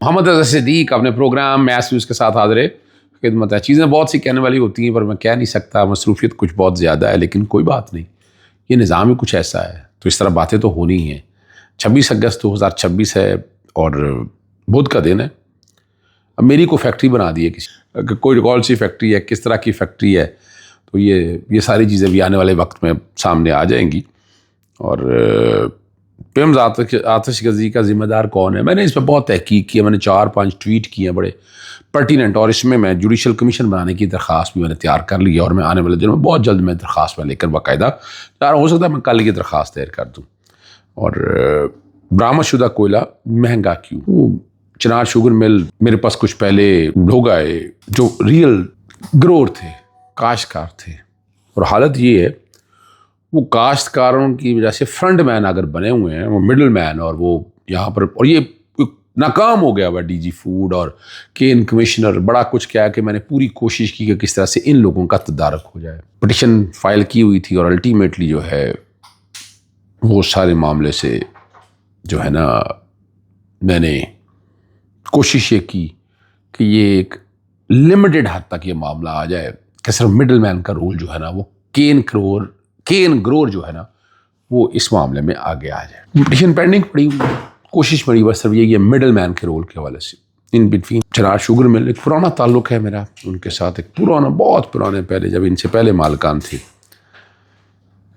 محمد اظہر صدیق اپنے programme mass news کے ساتھ حاضر خدمت ہے. چیزیں بہت سی کہنے والی ہوتی ہیں پر میں کہہ نہیں سکتا, مصروفیت کچھ بہت زیادہ ہے, لیکن کوئی بات نہیں, یہ نظام ہی کچھ ایسا ہے تو اس طرح باتیں تو ہونی ہی ہیں. 26 اگست 2026 ہے اور بدھ کا دن ہے. اب میری کوئی فیکٹری بنا دی ہے کسی, کوئی کون سی فیکٹری ہے, کس طرح کی فیکٹری ہے, تو یہ ساری چیزیں بھی آنے والے وقت میں سامنے آ جائیں گی. اور پیمز آتش گزی کا ذمہ دار کون ہے, میں نے اس پہ بہت تحقیق کی ہے, میں نے 4-5 ٹویٹ کیے ہیں بڑے پرٹیننٹ, اور اس میں جوڈیشل کمیشن بنانے کی درخواست بھی میں نے تیار کر لی ہے, اور میں آنے والے دنوں میں بہت جلد میں درخواست میں لے کر باقاعدہ ہو سکتا ہے میں کل یہ درخواست تیار کر دوں. اور برآمد شدہ کوئلہ مہنگا کیوں؟ وہ چنار شوگر مل میرے پاس کچھ پہلے لوگ آئے جو ریئل گروور تھے, کاشتکار تھے, اور حالت یہ ہے وہ کاشتکاروں کی وجہ سے فرنٹ مین اگر بنے ہوئے ہیں, وہ مڈل مین, اور وہ یہاں پر, اور یہ ناکام ہو گیا ہوا ڈی جی فوڈ اور کین کمشنر بڑا کچھ کیا کہ میں نے پوری کوشش کی کہ کس طرح سے ان لوگوں کا تدارک ہو جائے. پٹیشن فائل کی ہوئی تھی, اور الٹیمیٹلی جو ہے وہ سارے معاملے سے جو ہے نا میں نے کوشش یہ کی کہ یہ ایک لمیٹڈ حد تک یہ معاملہ آ جائے کہ صرف مڈل مین کا رول جو ہے نا وہ کین گروور جو ہے نا وہ اس معاملے میں آگے آ جائے. پٹیشن پینڈنگ پڑی ہوئی, کوشش پڑی بس صرف یہ مڈل مین کے رول کے حوالے سے. In between Chinar sugar mill ایک پرانا تعلق ہے میرا ان کے ساتھ, ایک پرانا بہت پرانے پہلے جب ان سے پہلے مالکان تھے,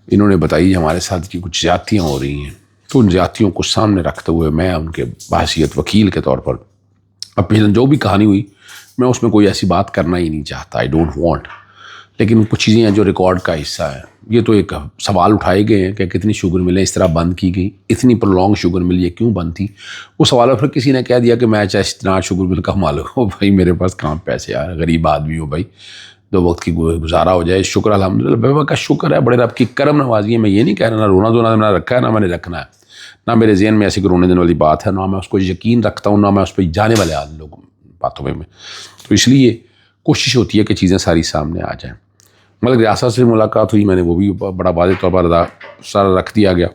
انہوں نے بتائی ہمارے ساتھ کی کچھ زیادتیاں ہو رہی ہیں, تو ان زیادتیوں کو سامنے رکھتے ہوئے میں ان کے بحیثیت وکیل کے طور پر, اب پہلے جو بھی کہانی ہوئی میں اس میں کوئی ایسی بات کرنا ہی نہیں چاہتا, آئی ڈونٹ وانٹ, لیکن کچھ چیزیں ہیں جو ریکارڈ کا حصہ ہے. یہ تو ایک سوال اٹھائے گئے ہیں کہ کتنی شوگر ملیں اس طرح بند کی گئی, اتنی پرولونگ شوگر مل یہ کیوں بند تھی. وہ سوال پھر کسی نے کہہ دیا کہ میں چاہے اتنا شوگر مل کا مالک ہو بھائی, میرے پاس کہاں پیسے آ رہے, غریب آدمی ہو بھائی, 2 وقت کی گزارا ہو جائے. شکر الحمدللہ بابا کا شکر ہے, بڑے رب کی کرم نوازی ہے. میں یہ نہیں کہہ رہا نہ رونا دھونا میں نے رکھا ہے نہ میں نے رکھنا ہے, نہ میرے ذہن میں ایسی کوئی رونے دینے والی بات ہے, نہ میں اس کو یقین رکھتا ہوں, نہ میں اس پہ جانے والے لوگوں باتوں میں. تو اس لیے کوشش ہوتی ہے کہ چیزیں ساری سامنے آ جائیں. مگر ریاست سے ملاقات ہوئی, میں نے وہ بھی بڑا واضح طور پر سارا رکھ دیا گیا.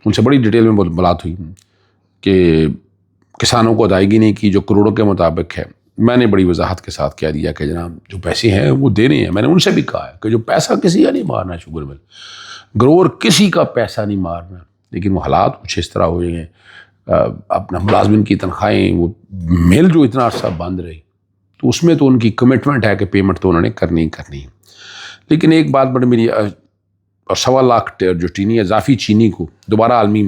ان سے بڑی ڈیٹیل میں بات ہوئی کہ کسانوں کو ادائیگی نہیں کی جو کروڑوں کے مطابق ہے. میں نے بڑی وضاحت کے ساتھ کہہ دیا کہ جناب جو پیسے ہیں وہ دینے ہیں. میں نے ان سے بھی کہا ہے کہ جو پیسہ کسی کا نہیں مارنا, شوگر مل گروور کسی کا پیسہ نہیں مارنا, لیکن وہ حالات کچھ اس طرح ہوئے ہیں, اپنا ملازمین کی تنخواہیں, وہ مل جو اتنا عرصہ بند رہی, تو اس میں تو ان کی کمٹمنٹ ہے کہ پیمنٹ تو انہوں نے کرنی ہی کرنی ہے. لیکن ایک بات بڑی میری, اور 1.25 لاکھ جو چینی اضافی چینی کو دوبارہ عالمی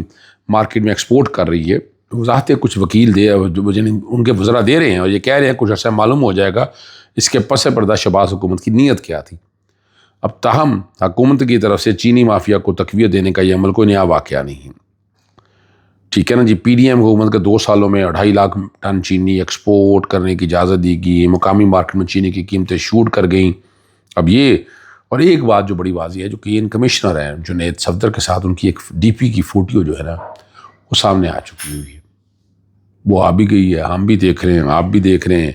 مارکیٹ میں ایکسپورٹ کر رہی ہے, وضاحتیں کچھ وکیل دے ان کے وزراء دے رہے ہیں, اور یہ کہہ رہے ہیں کچھ عرصہ معلوم ہو جائے گا اس کے پس پردہ شہباز حکومت کی نیت کیا تھی. اب تاہم حکومت کی طرف سے چینی مافیا کو تقویت دینے کا یہ عمل کوئی نیا واقعہ نہیں ہے. ٹھیک ہے نا جی, پی ڈی ایم حکومت کے 2 سالوں میں 2.5 لاکھ ٹن چینی ایکسپورٹ کرنے کی اجازت دی گئی, مقامی مارکیٹ میں چینی کی قیمتیں شوٹ کر گئیں. اب یہ, اور ایک بات جو بڑی واضح ہے, جو کہ ان کمشنر ہیں جنید صفدر کے ساتھ ان کی ایک ڈی پی کی فوٹو جو ہے نا وہ سامنے آ چکی ہوئی ہے, وہ آ بھی گئی ہے, ہم بھی دیکھ رہے ہیں, آپ بھی دیکھ رہے ہیں.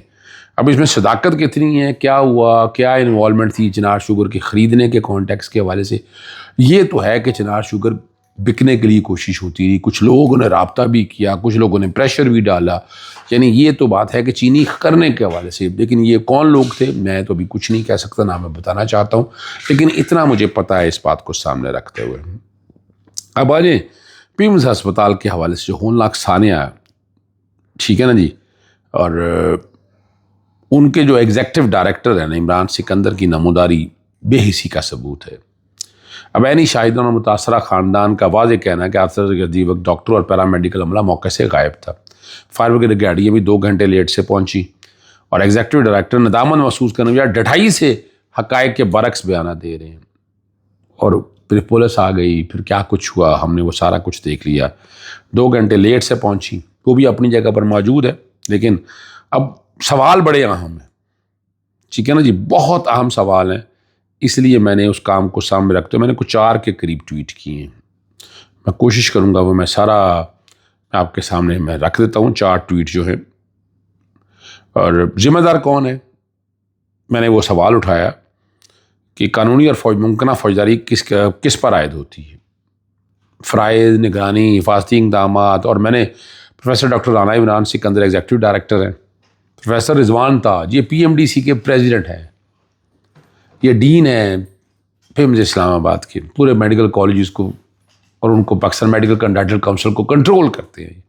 اب اس میں صداقت کتنی ہے, کیا ہوا, کیا انوالومنٹ تھی چنار شوگر کے خریدنے کے کانٹیکس کے حوالے سے. یہ تو ہے کہ چنار شوگر بکنے کے لیے کوشش ہوتی رہی, کچھ لوگوں نے رابطہ بھی کیا, کچھ لوگوں نے پریشر بھی ڈالا, یعنی یہ تو بات ہے کہ چینی کرنے کے حوالے سے. لیکن یہ کون لوگ تھے میں تو ابھی کچھ نہیں کہہ سکتا, نہ میں بتانا چاہتا ہوں, لیکن اتنا مجھے پتہ ہے اس بات کو سامنے رکھتے ہوئے. اب آ جائیں پیمز ہسپتال کے حوالے سے جو ہولناک سانحہ, ٹھیک ہے نا جی, اور ان کے جو ایگزیکٹو ڈائریکٹر ہیں عمران سکندر کی نموداری بے حسی کا ثبوت ہے. اب عینی شاہدان اور متاثرہ خاندان کا واضح کہنا ہے کہ حادثے کے وقت ڈاکٹر اور پیرامیڈیکل عملہ موقع سے غائب تھا. فائر بریگیڈ گاڑیاں بھی 2 گھنٹے لیٹ سے پہنچی, اور ایگزیکٹو ڈائریکٹر ندامت محسوس کرنے یا ڈٹائی سے حقائق کے برعکس بیانات دے رہے ہیں. اور پھر پولیس آ گئی, پھر کیا کچھ ہوا ہم نے وہ سارا کچھ دیکھ لیا. 2 گھنٹے لیٹ سے پہنچی, وہ بھی اپنی جگہ پر موجود ہے, لیکن اب سوال بڑے اہم ہیں, ٹھیک ہے نا جی, بہت اہم سوال ہیں. اس لیے میں نے اس کام کو سامنے رکھتے ہوئے میں نے کچھ 4 کے قریب ٹویٹ کیے ہیں. میں کوشش کروں گا وہ میں سارا آپ کے سامنے میں رکھ دیتا ہوں, 4 ٹویٹ جو ہیں. اور ذمہ دار کون ہے, میں نے وہ سوال اٹھایا کہ قانونی اور ممکنہ فوجداری کس پر عائد ہوتی ہے. فرائض, نگرانی, حفاظتی اقدامات, اور میں نے professor doctor Rana Imran Sikandar executive director ہیں، پروفیسر رضوان تاج یہ پی ایم ڈی سی کے پریزیڈنٹ ہیں، یہ ڈین ہیں پیمز اسلام آباد کے، پورے میڈیکل کالجز کو اور ان کو پاکستان میڈیکل کنڈکٹر کونسل کو کنٹرول کرتے ہیں۔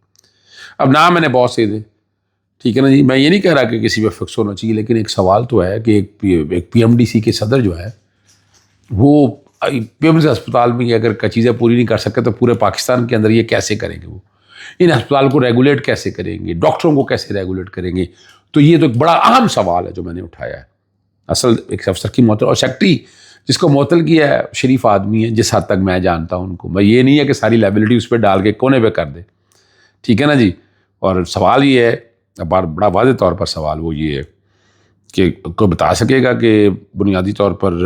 اب نام میں نے بہت سے دے، ٹھیک ہے نا جی، میں یہ نہیں کہہ رہا کہ کسی پہ فکس ہونا چاہیے، لیکن ایک سوال تو ہے کہ ایک پی ایم ڈی سی کے صدر جو ہے وہ پی ایم سی ہسپتال میں اگر چیزیں پوری نہیں کر سکتے تو پورے پاکستان کے اندر یہ کیسے کریں گے؟ وہ ان ہسپتال کو ریگولیٹ کیسے کریں گے؟ ڈاکٹروں کو کیسے ریگولیٹ کریں گے؟ تو یہ تو ایک بڑا اہم سوال ہے جو میں نے اٹھایا ہے۔ اصل ایک افسر کی معطل اور سیکٹری جس کو معطل کیا ہے شریف آدمی ہے، جس حد تک میں جانتا ہوں ان کو، میں یہ نہیں ہے کہ ساری لائبلٹی اس پہ ڈال کے کونے پہ کر دے، ٹھیک ہے نا جی۔ اور سوال یہ ہے، بڑا واضح طور پر سوال وہ یہ ہے کہ کوئی بتا سکے گا کہ بنیادی طور پر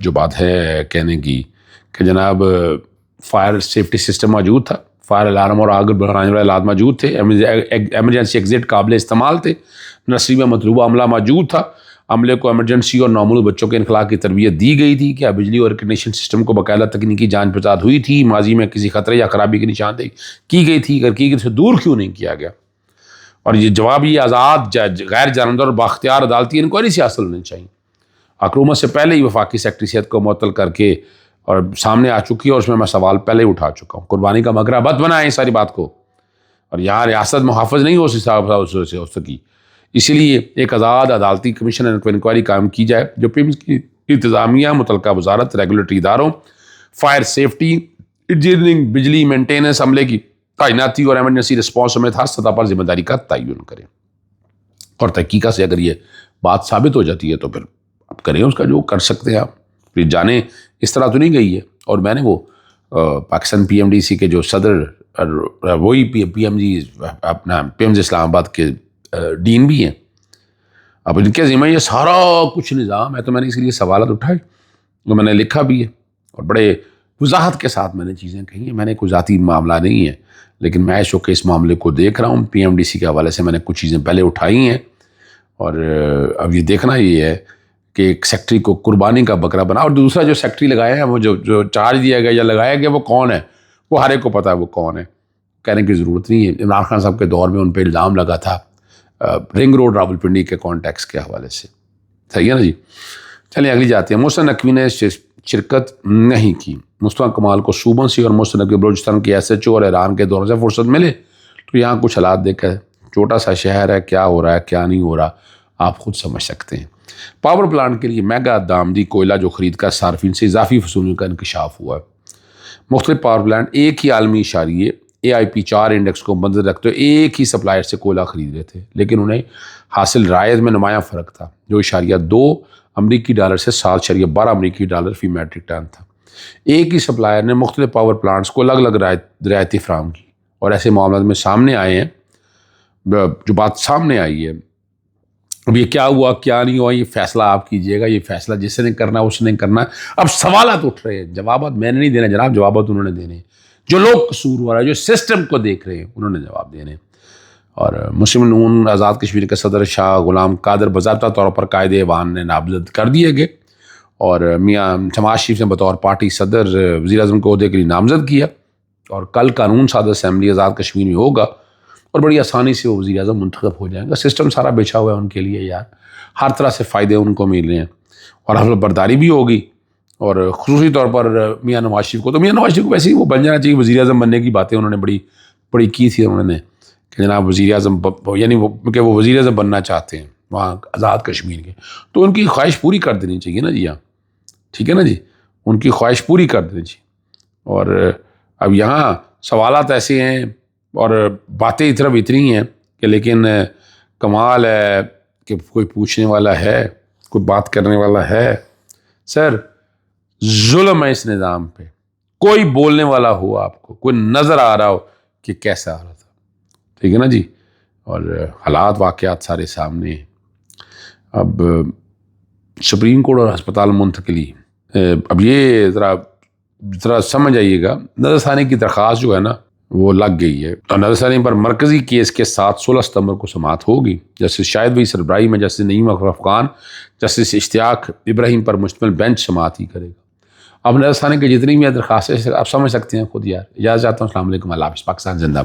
جو بات ہے کہنے کی کہ جناب فائر سیفٹی سسٹم موجود تھا، فائر الارم اور آگ بڑھانے والے آلات موجود تھے، ایمرجنسی ایگزٹ قابل استعمال تھے، نرسری میں مطلوبہ عملہ موجود تھا، عملے کو ایمرجنسی اور نومولود بچوں کے انخلاء کی تربیت دی گئی تھی، کیا بجلی اور ایئر کنڈیشن سسٹم کو باقاعدہ تکنیکی جانچ پڑتال ہوئی تھی، ماضی میں کسی خطرے یا خرابی کی نشاندہی کی گئی تھی، اگر کی گئی تو دور کیوں نہیں کیا گیا؟ اور یہ جواب یہ آزاد غیر جانبدار اور بااختیار عدالتی انکوائری سے حاصل ہونی چاہیے۔ حکومت سے پہلے ہی وفاقی سیکٹری صحت کو معطل کر کے اور سامنے آ چکی ہے، اور اس میں سوال پہلے ہی اٹھا چکا ہوں۔ قربانی کا مغرہ مت بنائیں ساری بات کو، اور یہاں ریاست محافظ نہیں ہو سکی، اسی لیے ایک آزاد عدالتی کمیشن انکوائری قائم کی جائے جو پیمز کی انتظامیہ، متعلقہ وزارت، ریگولیٹری اداروں، فائر سیفٹی، انجینئرنگ، بجلی مینٹیننس، عملے کی تعیناتی اور ایمرجنسی رسپانس سمیت ہر سطح پر ذمہ داری کا تعین کریں، اور تحقیقات سے اگر یہ بات ثابت ہو جاتی ہے تو پھر آپ کریں اس کا جو کر سکتے ہیں آپ، پھر جانیں اس طرح تو نہیں گئی ہے۔ اور میں نے وہ Pakistan P M D C کے جو صدر وہی پی ایم جی اپنا پی ایم جی اسلام آباد کے ڈین بھی ہیں، اب ان کے ذمہ یہ سارا کچھ نظام ہے، تو میں نے اس لیے سوالات اٹھائے، تو میں نے لکھا بھی ہے اور بڑے وضاحت کے ساتھ میں نے چیزیں کہی ہیں۔ میں نے کوئی ذاتی معاملہ نہیں ہے، لیکن میں اس وقت اس معاملے کو دیکھ رہا ہوں، پی ایم ڈی سی کے حوالے سے میں نے کچھ چیزیں پہلے اٹھائی ہیں، اور اب یہ دیکھنا یہ ہے کہ ایک سیکٹری کو قربانی کا بکرا بنا، اور دوسرا جو سیکٹری لگایا ہے وہ جو چارج دیا گیا یا لگایا گیا وہ کون ہے، وہ ہر ایک کو پتہ ہے وہ کون ہے، کہنے کی ضرورت نہیں ہے۔ عمران خان صاحب کے دور میں ان پہ الزام لگا تھا رنگ روڈ راولپنڈی کے کانٹیکس کے حوالے سے، صحیح ہے نا جی۔ چلیں اگلی جاتے ہیں۔ محسن نقوی نے شرکت نہیں کی، مصطفیٰ کمال کو صوبوں سے اور محسن نقوی بلوچستان کے ایس ایچ او اور ایران کے دوروں سے فرصت ملے تو یہاں کچھ حالات دیکھ کر، چھوٹا سا شہر ہے، کیا ہو رہا ہے کیا نہیں ہو رہا آپ خود سمجھ سکتے ہیں۔ پاور پلانٹ کے لیے میگا دامدی کوئلہ جو خرید کر صارفین سے اضافی وصولی کا انکشاف ہوا ہے۔ مختلف پاور پلانٹ ایک ہی عالمی اشاریے AIP4 انڈیکس کو مد رکھتے ہوئے ایک ہی سپلائر سے کوئلہ خرید رہے تھے، لیکن انہیں حاصل رائج میں نمایاں فرق تھا، جو $2 امریکی ڈالر سے $7.12 امریکی ڈالر فی میٹرک ٹن تھا۔ ایک ہی سپلائر نے مختلف پاور پلانٹس کو الگ الگ رعایتیں فراہم کی، اور ایسے معاملات میں سامنے آئے ہیں، جو بات سامنے آئی ہے اب یہ کیا ہوا کیا نہیں ہوا یہ فیصلہ آپ کیجئے گا، یہ فیصلہ جس نے کرنا اس نے کرنا۔ اب سوالات اٹھ رہے ہیں، جوابات میں نے نہیں دینے جناب، جوابات انہوں نے دینے، جو لوگ قصور ہو رہا ہے، جو سسٹم کو دیکھ رہے ہیں انہوں نے جواب دینے۔ اور مسلم نون آزاد کشمیر کے صدر شاہ غلام قادر باضابطہ طور پر قائد ایوان نے نامزد کر دیے گئے، اور میاں شماز شریف نے بطور پارٹی صدر وزیر اعظم کو عہدے کے لیے نامزد کیا، اور کل قانون ساز اسمبلی آزاد کشمیر میں ہوگا، اور بڑی آسانی سے وہ وزیر اعظم منتخب ہو جائیں گا۔ سسٹم سارا بچھا ہوا ہے ان کے لیے یار، ہر طرح سے فائدے ان کو مل رہے ہیں، اور حلف برداری بھی ہوگی، اور خصوصی طور پر میاں نواز شریف کو، تو میاں نواز شریف کو ویسے ہی وہ بن جانا چاہیے، وزیر اعظم بننے کی باتیں انہوں نے بڑی کی تھی انہوں نے کہ جناب وزیر اعظم، یعنی کہ وہ وزیر اعظم بننا چاہتے ہیں وہاں آزاد کشمیر کے، تو ان کی خواہش پوری کر دینی چاہیے نا جی، ہاں ٹھیک ہے نا جی، ان کی خواہش پوری کر دینی چاہیے۔ اور اب یہاں سوالات ایسے ہیں اور باتیں طرف اتنی ہیں کہ لیکن کمال ہے کہ کوئی پوچھنے والا ہے، کوئی بات کرنے والا ہے۔ سر ظلم ہے اس نظام پہ، کوئی بولنے والا ہو، آپ کو کوئی نظر آ رہا ہو کہ کیسا آ رہا تھا، ٹھیک ہے نا جی، اور حالات واقعات سارے سامنے ہیں۔ اب سپریم کورٹ اور ہسپتال منتقلی، اب یہ ذرا سمجھ آئیے گا، نظر ثانی کی درخواست جو ہے نا وہ لگ گئی ہے، اور نظر ثانی پر مرکزی کیس کے ساتھ 16 ستمبر کو سماعت ہوگی۔ جسٹس شاہد بھائی سربراہی میں جسٹس نعیم افغان، جسٹس اشتیاق ابراہیم پر مشتمل بینچ سماعت ہی کرے گا۔ اب نظر ثانی کی جتنی بھی درخواستیں آپ سمجھ سکتے ہیں خود یار۔ اجازت چاہتا ہوں، السلام علیکم، اللہ حافظ، پاکستان زندہ باد۔